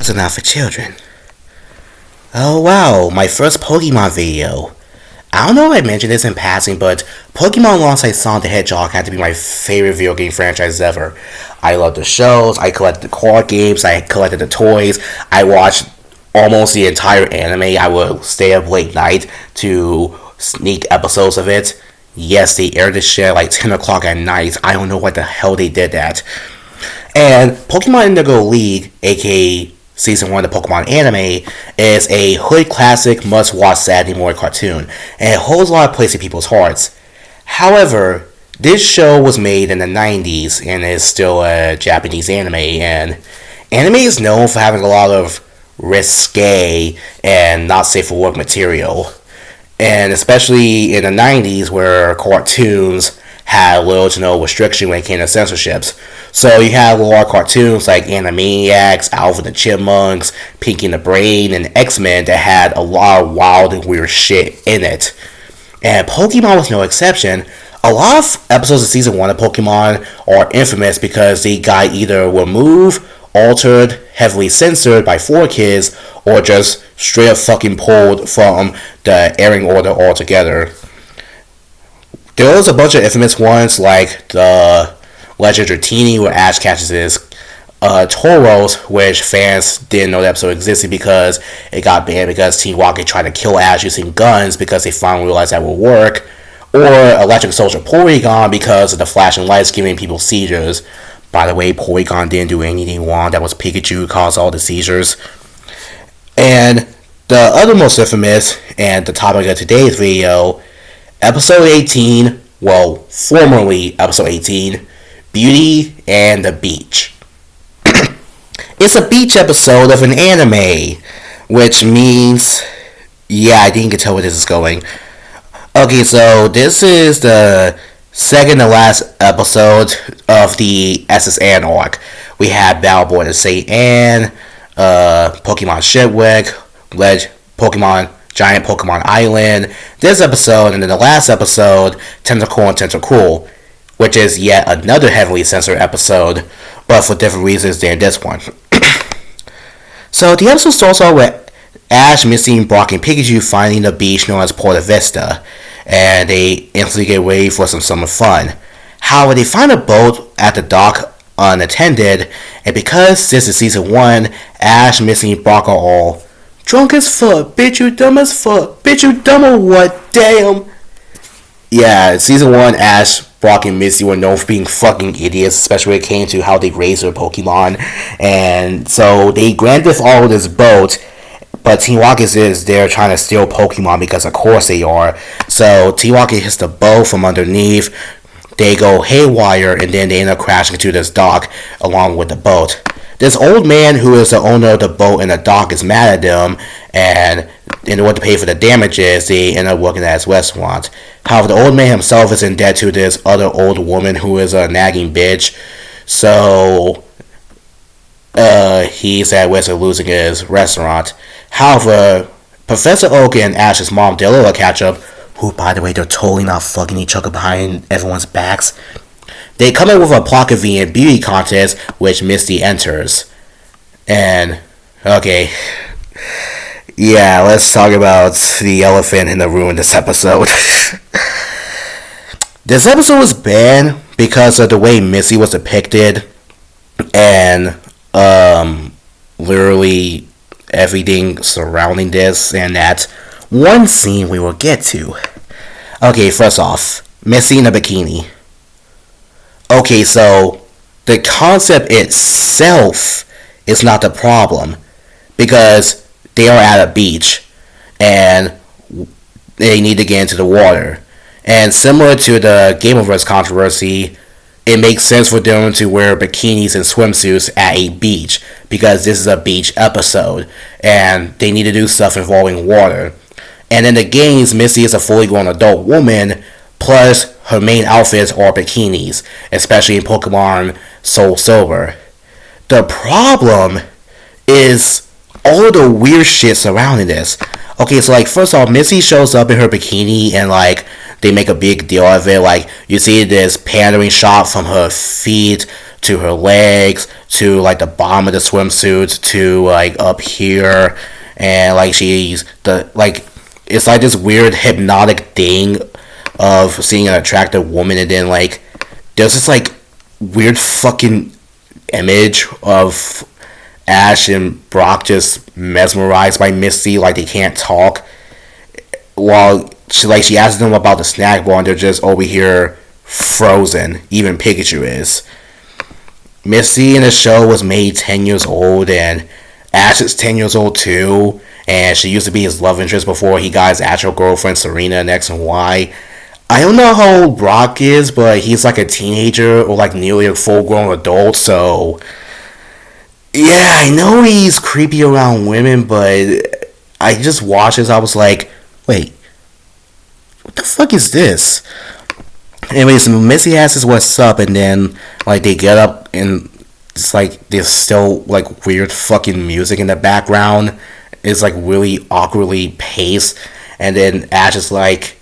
Pokemons are not for children. Oh wow, my first Pokemon video. I don't know if I mentioned this in passing, but Pokemon alongside Sonic the Hedgehog had to be my favorite video game franchise ever. I love the shows, I collected the card games, I collected the toys, I watched almost the entire anime. I would stay up late night to sneak episodes of it. Yes, they aired this shit at like 10 o'clock at night. I don't know what the hell they did that. And Pokemon Indigo League, aka Season 1 of the Pokemon anime, is a hood classic must-watch Saturday morning cartoon, and it holds a lot of place in people's hearts. However, this show was made in the 90s and is still a Japanese anime, and anime is known for having a lot of risque and not safe for work material. And especially in the 90s where cartoons had little to no restriction when it came to censorships. So you have a lot of cartoons like Animaniacs, Alvin and the Chipmunks, Pinky and the Brain, and X-Men that had a lot of wild and weird shit in it. And Pokemon was no exception. A lot of episodes of Season 1 of Pokemon are infamous because they got either removed, altered, heavily censored by 4Kids, or just straight up fucking pulled from the airing order altogether. There was a bunch of infamous ones like the Legend of Dratini where Ash catches his Tauros, which fans didn't know the episode existed because it got banned because Team Rocket tried to kill Ash using guns because they finally realized that would work. Or Electric Soldier Porygon because of the flashing lights giving people seizures. By the way, Porygon didn't do anything wrong. That was Pikachu who caused all the seizures. And the other most infamous, and the topic of today's video, Episode 18, well, formerly Episode 18, Beauty and the Beach. It's a beach episode of an anime, which means, yeah, I think you can tell where this is going. Okay, so this is the second to last episode of the SSN arc. We had Battleborn to St. Anne, Pokemon Shipwreck, Pokemon Giant Pokemon Island, this episode, and then the last episode, Tentacool and Tentacool, which is yet another heavily censored episode, but for different reasons than this one. So the episode starts off with Ash, Misty, Brock, and Pikachu finding the beach known as Porta Vista, and they instantly get ready for some summer fun. However, they find a boat at the dock unattended, and because this is Season 1, Ash, Misty, and Brock are all drunk as fuck, bitch you dumb as fuck, bitch you dumb or what, damn. Yeah, Season 1, Ash, Brock, and Misty were known for being fucking idiots, especially when it came to how they raised their Pokemon. And so they granted all of this boat, but Team Rocket is there trying to steal Pokemon because of course they are. So Team Rocket hits the boat from underneath, they go haywire, and then they end up crashing into this dock along with the boat. This old man who is the owner of the boat and the dock is mad at them, and in order to pay for the damages, they end up working at his restaurant. However, the old man himself is in debt to this other old woman who is a nagging bitch, so he's at risk of losing his restaurant. However, Professor Oak and Ash's mom, Della, catch up, who, by the way, they're totally not fucking each other behind everyone's backs. They come in with a Pocket V and beauty contest, which Misty enters. And, okay. Yeah, let's talk about the elephant in the room in this episode. This episode was banned because of the way Misty was depicted. And, literally everything surrounding this and that one scene we will get to. Okay, first off, Misty in a bikini. Okay, so the concept itself is not the problem because they are at a beach and they need to get into the water. And similar to the Game of Thrones controversy, it makes sense for them to wear bikinis and swimsuits at a beach because this is a beach episode and they need to do stuff involving water. And in the games, Misty is a fully grown adult woman, plus her main outfits are bikinis, especially in Pokemon Soul Silver. The problem is all the weird shit surrounding this. Okay, so like first off, Misty shows up in her bikini and like they make a big deal of it. Like you see this pandering shot from her feet to her legs to like the bottom of the swimsuit to like up here, and like she's the like it's like this weird hypnotic thing of seeing an attractive woman, and then like there's this like weird fucking image of Ash and Brock just mesmerized by Misty, like they can't talk, while she asks them about the snack bar and they're just over here frozen. Even Pikachu is. Misty in the show was made 10 years old, and Ash is 10 years old too, and she used to be his love interest before he got his actual girlfriend Serena in X and Y. I don't know how old Brock is, but he's like a teenager or like nearly a full grown adult, so yeah, I know he's creepy around women, but I just watched this, I was like, wait, what the fuck is this? Anyways, Missy asks what's up, and then like they get up and it's like there's still like weird fucking music in the background. It's like really awkwardly paced, and then Ash is like,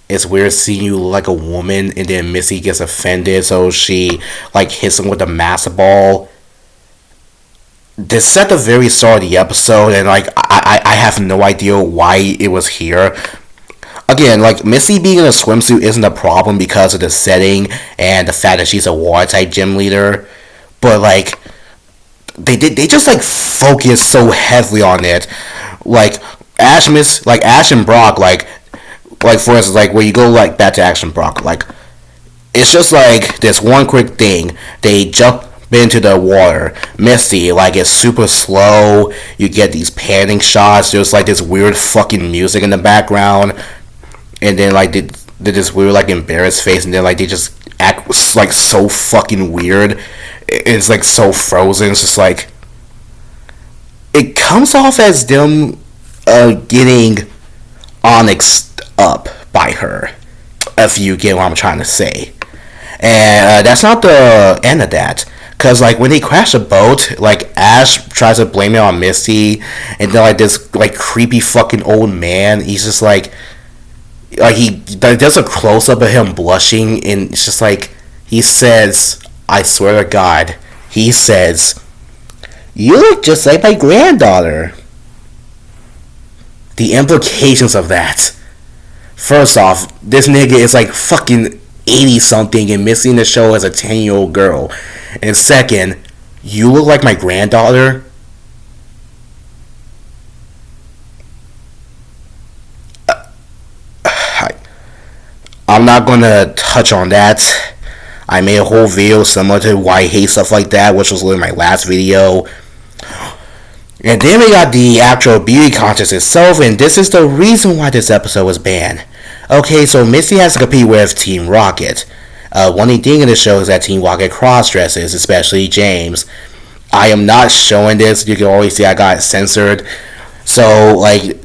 it's weird seeing you look like a woman, and then Missy gets offended, so she like hits him with a master ball. This is at the very start of the episode, and like I have no idea why it was here. Again, like Misty being in a swimsuit isn't a problem because of the setting and the fact that she's a war type gym leader, but like they just like focus so heavily on it. Like Ash and Brock, like for instance, like where you go like back to Ash and Brock, like it's just like this one quick thing. They jump into the water. Misty, like it's super slow. You get these panning shots. There's like this weird fucking music in the background. And then like they this weird like embarrassed face, and then like they just act like so fucking weird. It's like so frozen. It's just like it comes off as them getting onyxed up by her, if you get what I'm trying to say. And that's not the end of that. Cause like when they crash a boat, like Ash tries to blame it on Misty, and then like this like creepy fucking old man, he's just like he does a close up of him blushing, and it's just like he says, "I swear to God," he says, "You look just like my granddaughter." The implications of that. First off, this nigga is like fucking 80 something and missing the show as a 10-year-old girl. And second, you look like my granddaughter. I'm not gonna touch on that. I made a whole video similar to why I hate stuff like that, which was literally my last video. And then we got the actual beauty contest itself, and this is the reason why this episode was banned. Okay, so Misty has to compete with Team Rocket. One thing in the show is that Team Rocket cross-dresses, especially James. I am not showing this. You can always see I got it censored. So, like,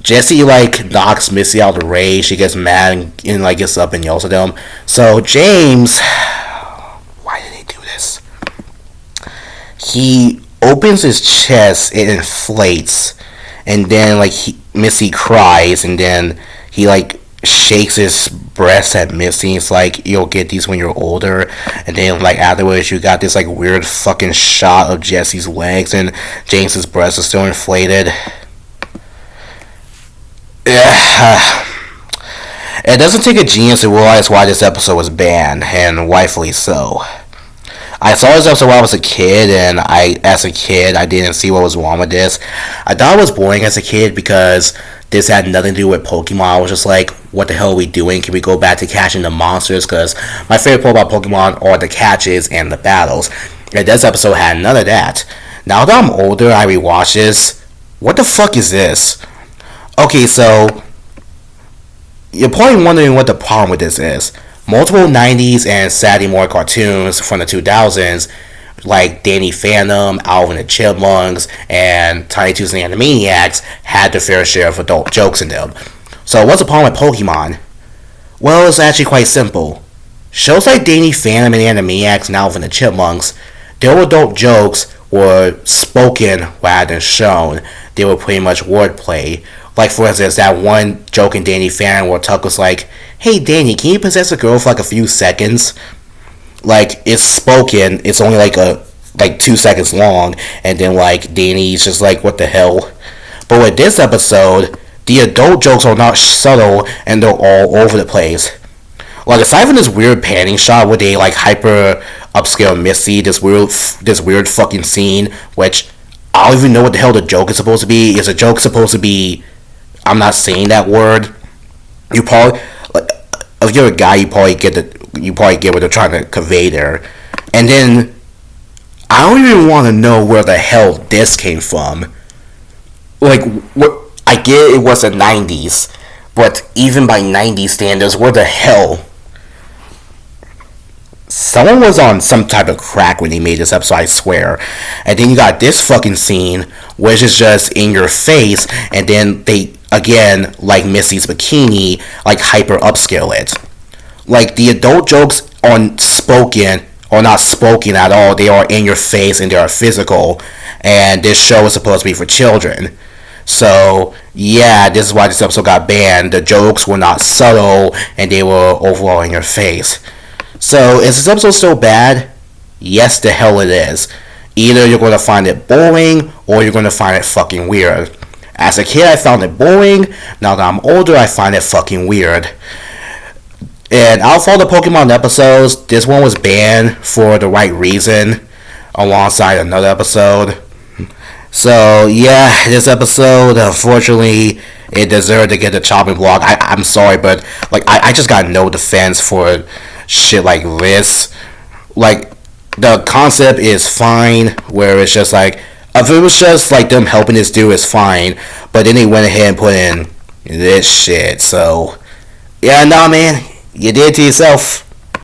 Jessie, like, knocks Misty out of the race. She gets mad and like, gets up and yells at them. So, James... Why did he do this? He opens his chest, it inflates, and then, like, Misty cries, and then he, like, shakes his breast at Misty. It's like, you'll get these when you're older. And then, like, afterwards, you got this, like, weird fucking shot of Jessie's legs, and James's breast is still inflated. It doesn't take a genius to realize why this episode was banned, and rightfully so. I saw this episode when I was a kid, and as a kid, I didn't see what was wrong with this. I thought it was boring as a kid because this had nothing to do with Pokemon. I was just like, what the hell are we doing? Can we go back to catching the monsters? Because my favorite part about Pokemon are the catches and the battles. And this episode had none of that. Now that I'm older, I rewatch this. What the fuck is this? Okay, so you're probably wondering what the problem with this is. Multiple 90s and Saturday morning cartoons from the 2000s, like Danny Phantom, Alvin and the Chipmunks, and Tiny Toons and the Animaniacs, had their fair share of adult jokes in them. So what's the problem with Pokemon? Well, it's actually quite simple. Shows like Danny Phantom and the Animaniacs and Alvin and the Chipmunks, their adult jokes were spoken rather than shown. They were pretty much wordplay. Like, for instance, that one joke in Danny Phantom where Tuck was like, "Hey, Danny, can you possess a girl for like a few seconds?" Like, it's spoken, it's only like a like 2 seconds long, and then like Danny's just like, what the hell? But with this episode, the adult jokes are not subtle and they're all over the place. Like aside from this weird panning shot where they like hyper upscale Misty, this weird fucking scene, which I don't even know what the hell the joke is supposed to be. Is a joke supposed to be? I'm not saying that word. You probably, like, if you're a guy, you probably get what they're trying to convey there. And then I don't even want to know where the hell this came from. Like, what? I get it was the 90s, but even by 90s standards, where the hell? Someone was on some type of crack when they made this episode, I swear. And then you got this fucking scene, which is just in your face, and then they, again, like Misty's bikini, like hyper upscale it. Like, the adult jokes aren't spoken, or not spoken at all. They are in your face and they are physical. And this show is supposed to be for children. So, yeah, this is why this episode got banned. The jokes were not subtle, and they were overall in your face. So, is this episode still bad? Yes, the hell it is. Either you're going to find it boring, or you're going to find it fucking weird. As a kid, I found it boring. Now that I'm older, I find it fucking weird. And out of all the Pokemon episodes, this one was banned for the right reason, alongside another episode. So, yeah, this episode, unfortunately, it deserved to get the chopping block. I'm sorry, but, like, I just got no defense for shit like this. Like, the concept is fine, where it's just like, if it was just like them helping this dude, it's fine, but then they went ahead and put in this shit. So, yeah, nah, man, you did it to yourself.